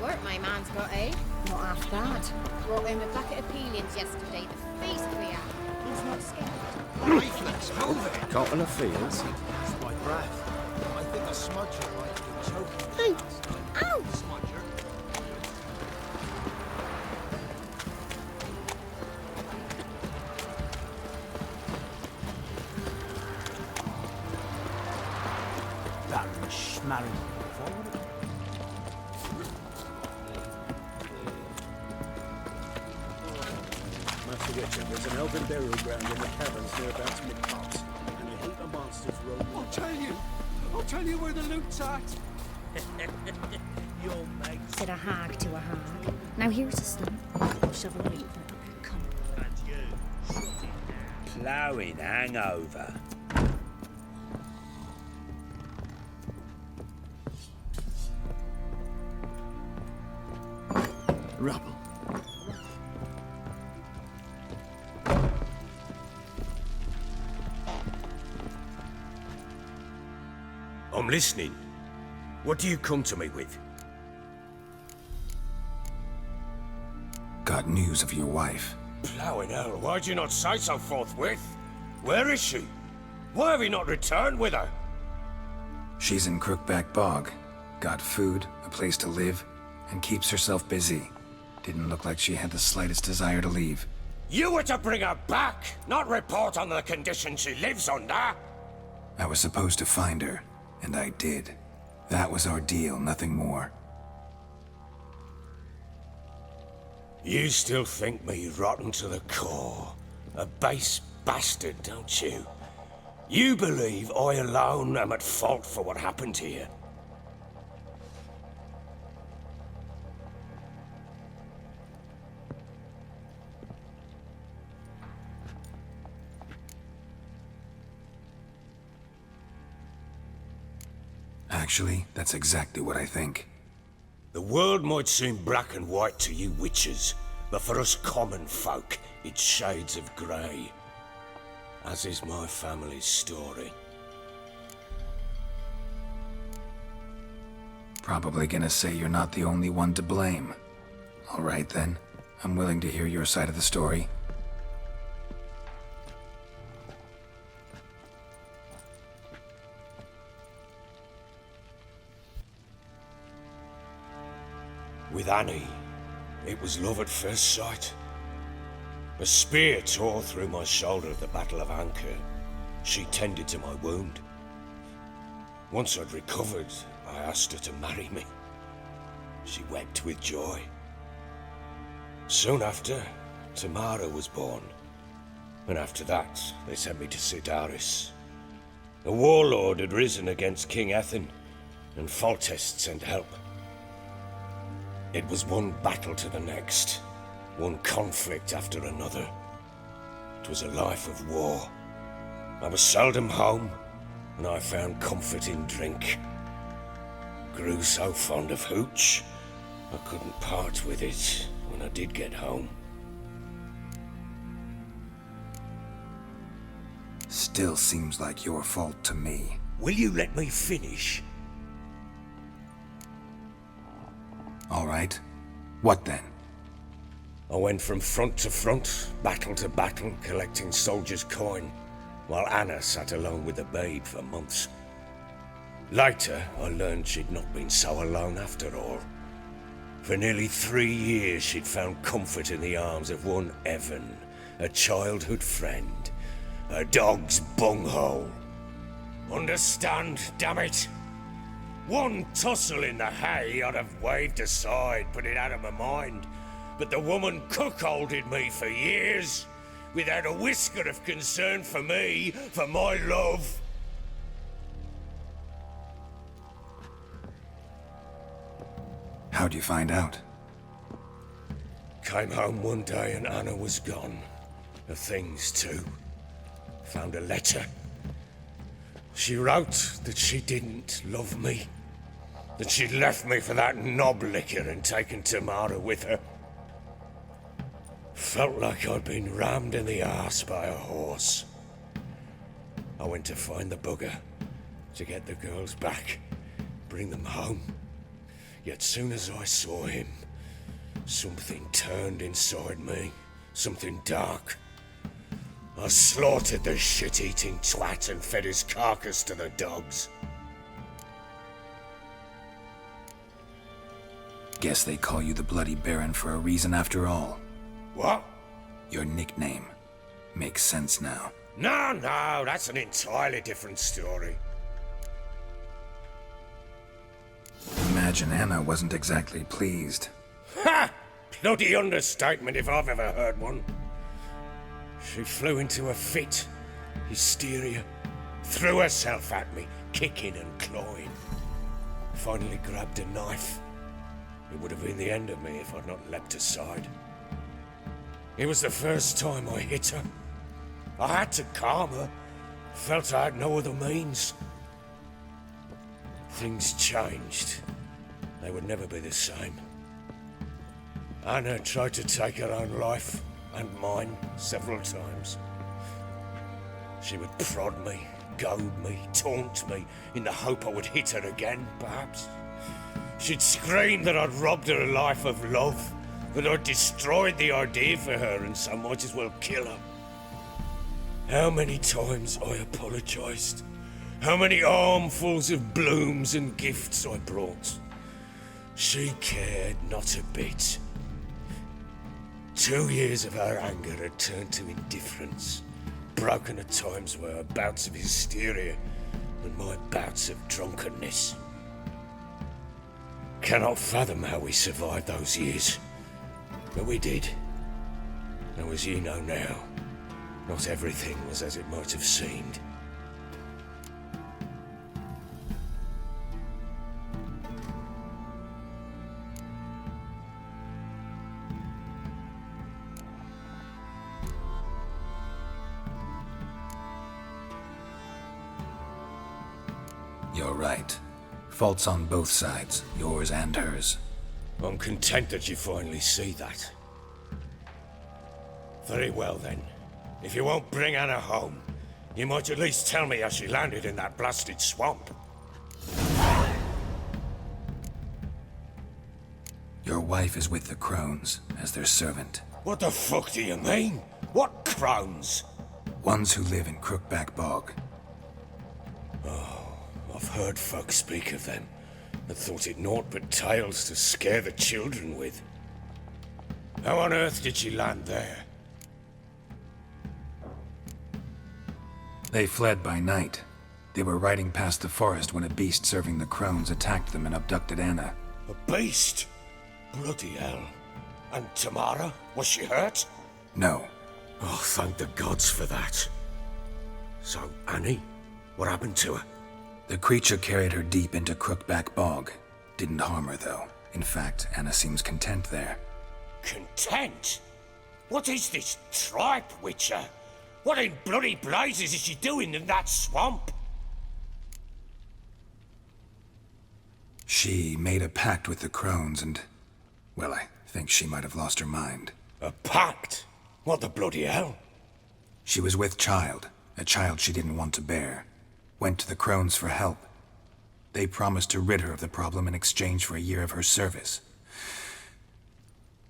work my man's got, eh? Not half bad. Brought home a bucket of peelings yesterday. The feast we had. He's not scared. Reflex, move it! Caught in the fields. It's my breath. I think a smudger might have been choking. Hey! Ow! Smudger? Baron Schmarren. Forward. Must forget you, there's an elven burial ground in the caverns nearabouts mid-pops, and a heap of monsters roaming. I'll tell you where the loot's at. Your mate. Said a hag to a hag. Now here's a stump. I'll shove a right. Come. Ploughing hangover. Rubble. I'm listening. What do you come to me with? Got news of your wife. Ploughing hell, why'd you not say so forthwith? Where is she? Why have you not returned with her? She's in Crookback Bog. Got food, a place to live, and keeps herself busy. Didn't look like she had the slightest desire to leave. You were to bring her back, not report on the condition she lives under. I was supposed to find her, and I did. That was our deal, nothing more. You still think me rotten to the core. A base bastard, don't you? You believe I alone am at fault for what happened here. Actually, that's exactly what I think. The world might seem black and white to you witches, but for us common folk, it's shades of grey. As is my family's story. Probably gonna say you're not the only one to blame. All right then, I'm willing to hear your side of the story. With Annie, it was love at first sight. A spear tore through my shoulder at the Battle of Anchor. She tended to my wound. Once I'd recovered, I asked her to marry me. She wept with joy. Soon after, Tamara was born. And after that, they sent me to Sidaris. A warlord had risen against King Ethan, and Foltest sent help. It was one battle to the next, one conflict after another. It was a life of war. I was seldom home, and I found comfort in drink. Grew so fond of hooch, I couldn't part with it when I did get home. Still seems like your fault to me. Will you let me finish? All right. What then? I went from front to front, battle to battle, collecting soldiers' coin, while Anna sat alone with the babe for months. Later, I learned she'd not been so alone after all. For nearly 3 years, she'd found comfort in the arms of one Evan, a childhood friend, a dog's bunghole. Understand, damn it? One tussle in the hay I'd have waved aside, put it out of my mind. But the woman cuckolded me for years, without a whisker of concern for me, for my love. How'd you find out? Came home one day and Anna was gone. Her things too. Found a letter. She wrote that she didn't love me. That she'd left me for that knob licker and taken Tamara with her. Felt like I'd been rammed in the arse by a horse. I went to find the bugger, to get the girls back, bring them home. Yet soon as I saw him, something turned inside me. Something dark. I slaughtered the shit-eating twat and fed his carcass to the dogs. Guess they call you the Bloody Baron for a reason after all. What? Your nickname. Makes sense now. No, that's an entirely different story. Imagine Anna wasn't exactly pleased. Ha! Bloody understatement if I've ever heard one. She flew into a fit, hysteria, threw herself at me, kicking and clawing. Finally grabbed a knife. It would have been the end of me if I'd not leapt aside. It was the first time I hit her. I had to calm her. Felt I had no other means. Things changed. They would never be the same. Anna tried to take her own life, and mine, several times. She would prod me, goad me, taunt me, in the hope I would hit her again, perhaps. She'd scream that I'd robbed her life of love, that I'd destroyed the idea for her and so might as well kill her. How many times I apologized. How many armfuls of blooms and gifts I brought. She cared not a bit. 2 years of her anger had turned to indifference, broken at times by her bouts of hysteria and my bouts of drunkenness. Cannot fathom how we survived those years, but we did. Though as you know now, not everything was as it might have seemed. You're right. Faults on both sides, yours and hers. I'm content that you finally see that. Very well then. If you won't bring Anna home, you might at least tell me how she landed in that blasted swamp. Your wife is with the crones, as their servant. What the fuck do you mean? What crones? Ones who live in Crookback Bog. I've heard folk speak of them, and thought it naught but tales to scare the children with. How on earth did she land there? They fled by night. They were riding past the forest when a beast serving the crones attacked them and abducted Anna. A beast? Bloody hell. And Tamara? Was she hurt? No. Oh, thank the gods for that. So, Annie? What happened to her? The creature carried her deep into Crookback Bog. Didn't harm her, though. In fact, Anna seems content there. Content? What is this tripe, Witcher? What in bloody blazes is she doing in that swamp? She made a pact with the crones and... well, I think she might have lost her mind. A pact? What the bloody hell? She was with child, a child she didn't want to bear. Went to the crones for help. They promised to rid her of the problem in exchange for a year of her service.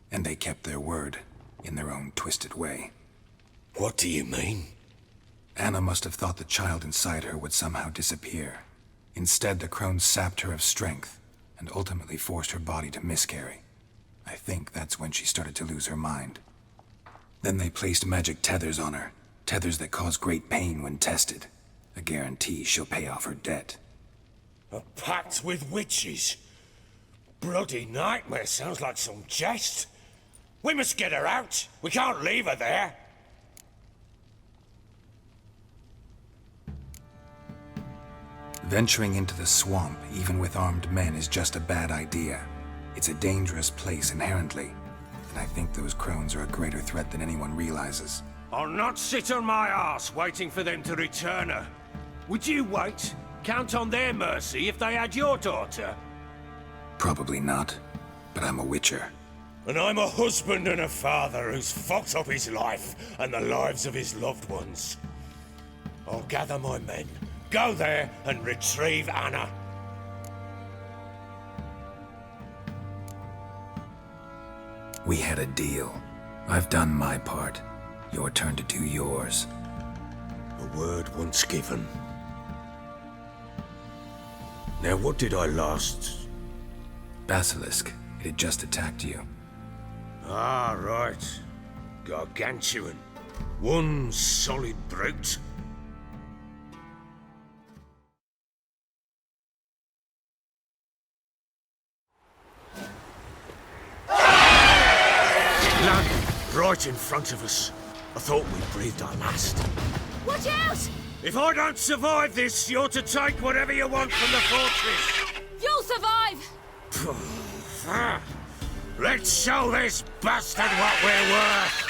And they kept their word, in their own twisted way. What do you mean? Anna must have thought the child inside her would somehow disappear. Instead, the crones sapped her of strength, and ultimately forced her body to miscarry. I think that's when she started to lose her mind. Then they placed magic tethers on her, tethers that cause great pain when tested. A guarantee she'll pay off her debt. A pact with witches? Bloody nightmare, sounds like some jest. We must get her out. We can't leave her there. Venturing into the swamp, even with armed men, is just a bad idea. It's a dangerous place inherently, and I think those crones are a greater threat than anyone realizes. I'll not sit on my arse waiting for them to return her. Would you wait? Count on their mercy if they had your daughter? Probably not, but I'm a witcher. And I'm a husband and a father who's fucked up his life and the lives of his loved ones. I'll gather my men, go there and retrieve Anna. We had a deal. I've done my part. Your turn to do yours. A word once given. Now, what did I last... Basilisk. It had just attacked you. Ah, right. Gargantuan. One solid brute. Land right in front of us. I thought we breathed our last. Watch out! If I don't survive this, you're to take whatever you want from the fortress. You'll survive! Let's show this bastard what we're worth.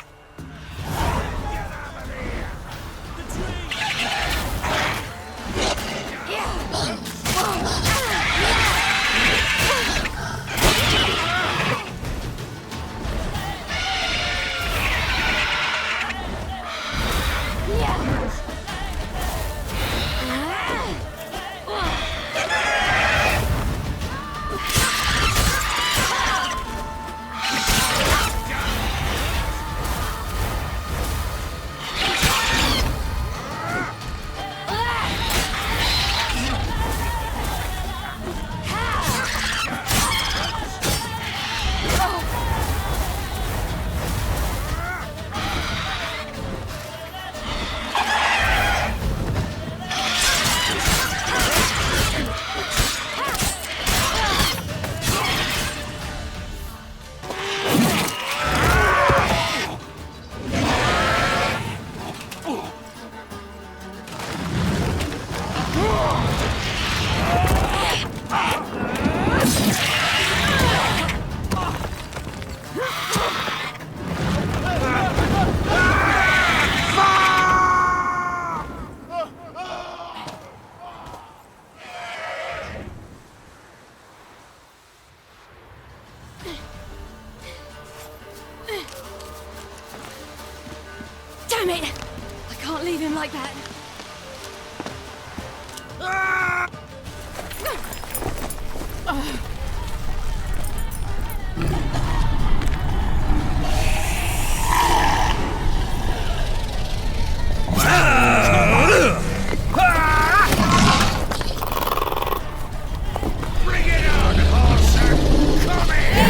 Damn it! I can't leave him like that. Bring it on, horse! Come here!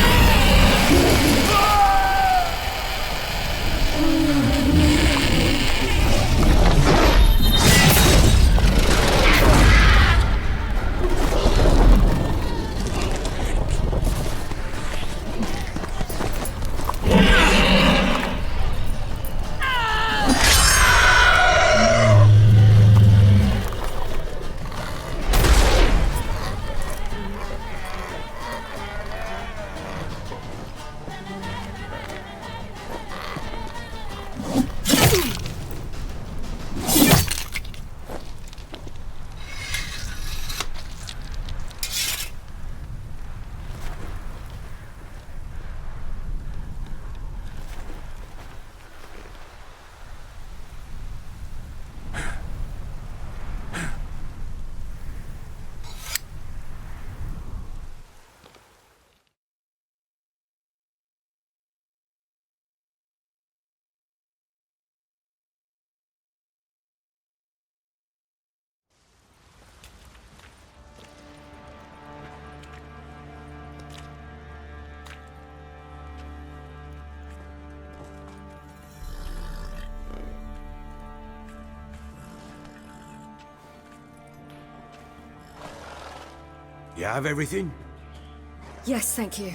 You have everything? Yes, thank you.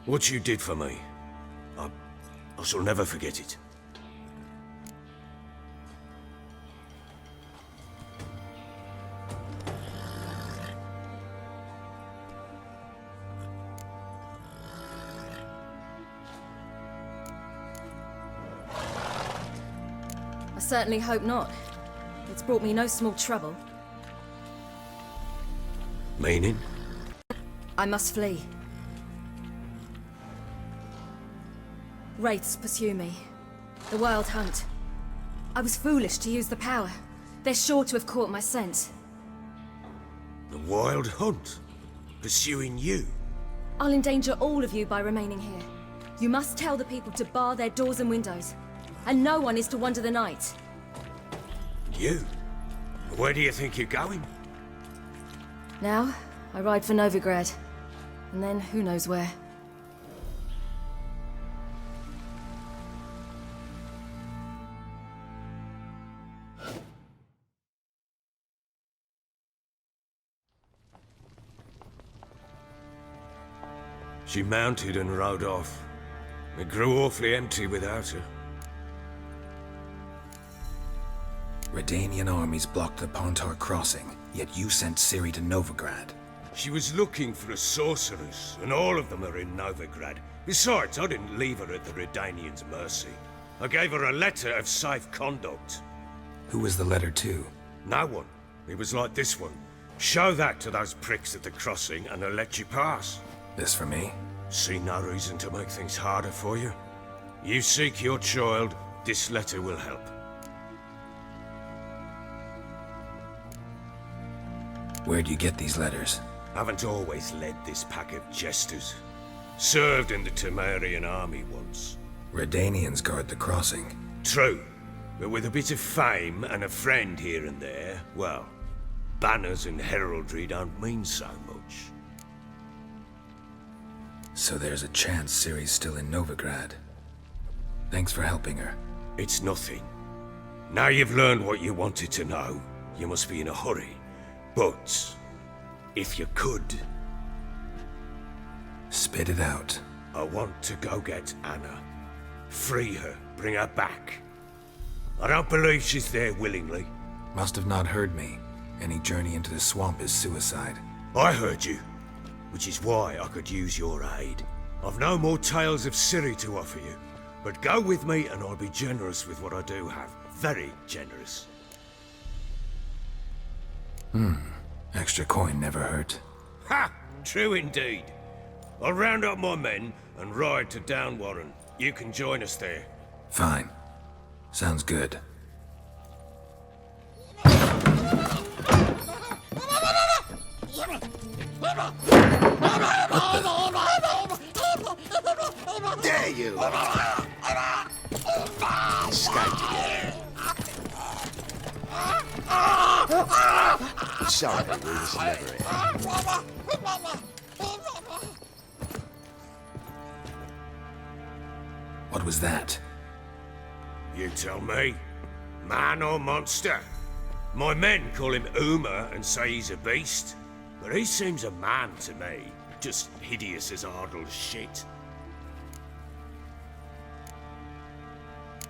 What you did for me, I shall never forget it. I certainly hope not. It's brought me no small trouble. Meaning? I must flee. Wraiths pursue me. The Wild Hunt. I was foolish to use the power. They're sure to have caught my scent. The Wild Hunt? Pursuing you? I'll endanger all of you by remaining here. You must tell the people to bar their doors and windows. And no one is to wander the night. You? Where do you think you're going? Now, I ride for Novigrad. And then who knows where. She mounted and rode off. It grew awfully empty without her. Redanian armies blocked the Pontar crossing, yet you sent Ciri to Novigrad. She was looking for a sorceress, and all of them are in Novigrad. Besides, I didn't leave her at the Redanians' mercy. I gave her a letter of safe conduct. Who was the letter to? No one. It was like this one. Show that to those pricks at the crossing, and they'll let you pass. This for me? See no reason to make things harder for you. You seek your child, this letter will help. Where'd you get these letters? Haven't always led this pack of jesters. Served in the Temerian army once. Redanians guard the crossing. True, but with a bit of fame and a friend here and there, well, banners and heraldry don't mean so much. So there's a chance Ciri's still in Novigrad. Thanks for helping her. It's nothing. Now you've learned what you wanted to know, you must be in a hurry. But, if you could... Spit it out. I want to go get Anna. Free her, bring her back. I don't believe she's there willingly. Must have not heard me. Any journey into the swamp is suicide. I heard you, which is why I could use your aid. I've no more tales of Ciri to offer you, but go with me and I'll be generous with what I do have. Very generous. Extra coin never hurt. Ha! True indeed. I'll round up my men and ride to Downwarren. You can join us there. Fine. Sounds good. Dare you! Escaped again. Sorry, we was never here. What was that? You tell me. Man or monster? My men call him Uma and say he's a beast, but he seems a man to me. Just hideous as Ardle's shit.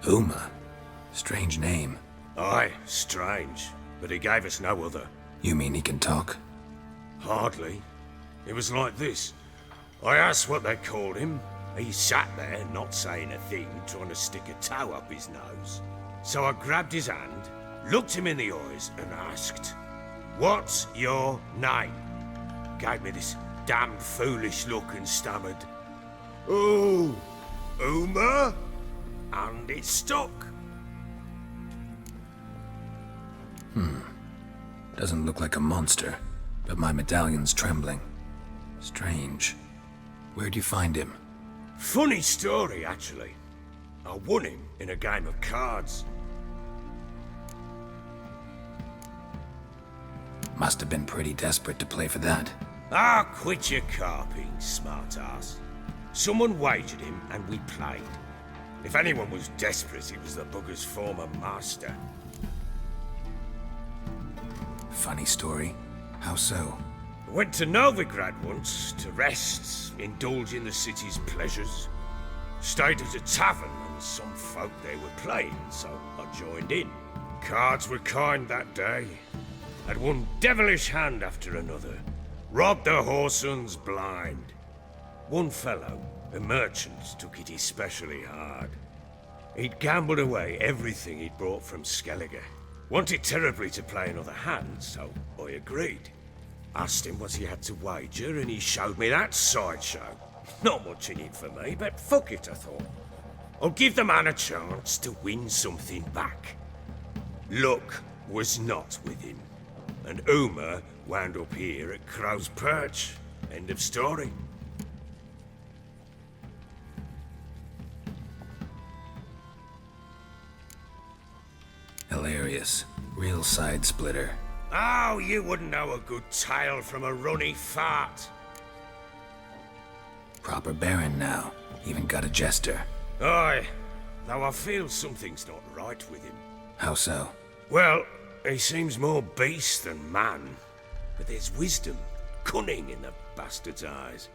Uma? Strange name. Aye, strange, but he gave us no other. You mean he can talk? Hardly. It was like this. I asked what they called him. He sat there, not saying a thing, trying to stick a toe up his nose. So I grabbed his hand, looked him in the eyes, and asked, "What's your name?" Gave me this damned foolish look and stammered, "Oh, Uma?" And it stuck. Doesn't look like a monster, but my medallion's trembling. Strange. Where'd you find him? Funny story, actually. I won him in a game of cards. Must have been pretty desperate to play for that. Ah, quit your carping, smartass. Someone wagered him and we played. If anyone was desperate, it was the bugger's former master. Funny story. How so? I went to Novigrad once to rest, indulge in the city's pleasures. Stayed at a tavern and some folk there were playing, so I joined in. Cards were kind that day. Had one devilish hand after another. Robbed the whoresons blind. One fellow, a merchant, took it especially hard. He'd gambled away everything he'd brought from Skellige. Wanted terribly to play another hand, so I agreed. Asked him what he had to wager, and he showed me that sideshow. Not much in it for me, but fuck it, I thought. I'll give the man a chance to win something back. Luck was not with him, and Uma wound up here at Crow's Perch. End of story. hilarious. Real side splitter. Oh, you wouldn't know a good tale from a runny fart. Proper baron now. Even got a jester. Aye, though I feel something's not right with him. How so? Well, he seems more beast than man. But there's wisdom, cunning in the bastard's eyes.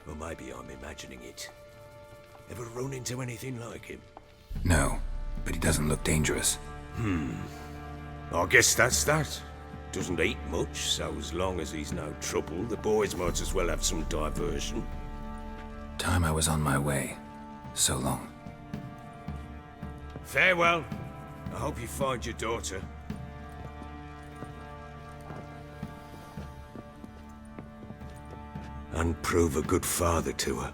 Or maybe I'm imagining it. Ever run into anything like him? No, but he doesn't look dangerous. I guess that's that. Doesn't eat much, so as long as he's no trouble, the boys might as well have some diversion. Time I was on my way. So long. Farewell. I hope you find your daughter. And prove a good father to her.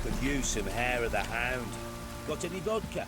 Could use some hair of the hound. Got any vodka?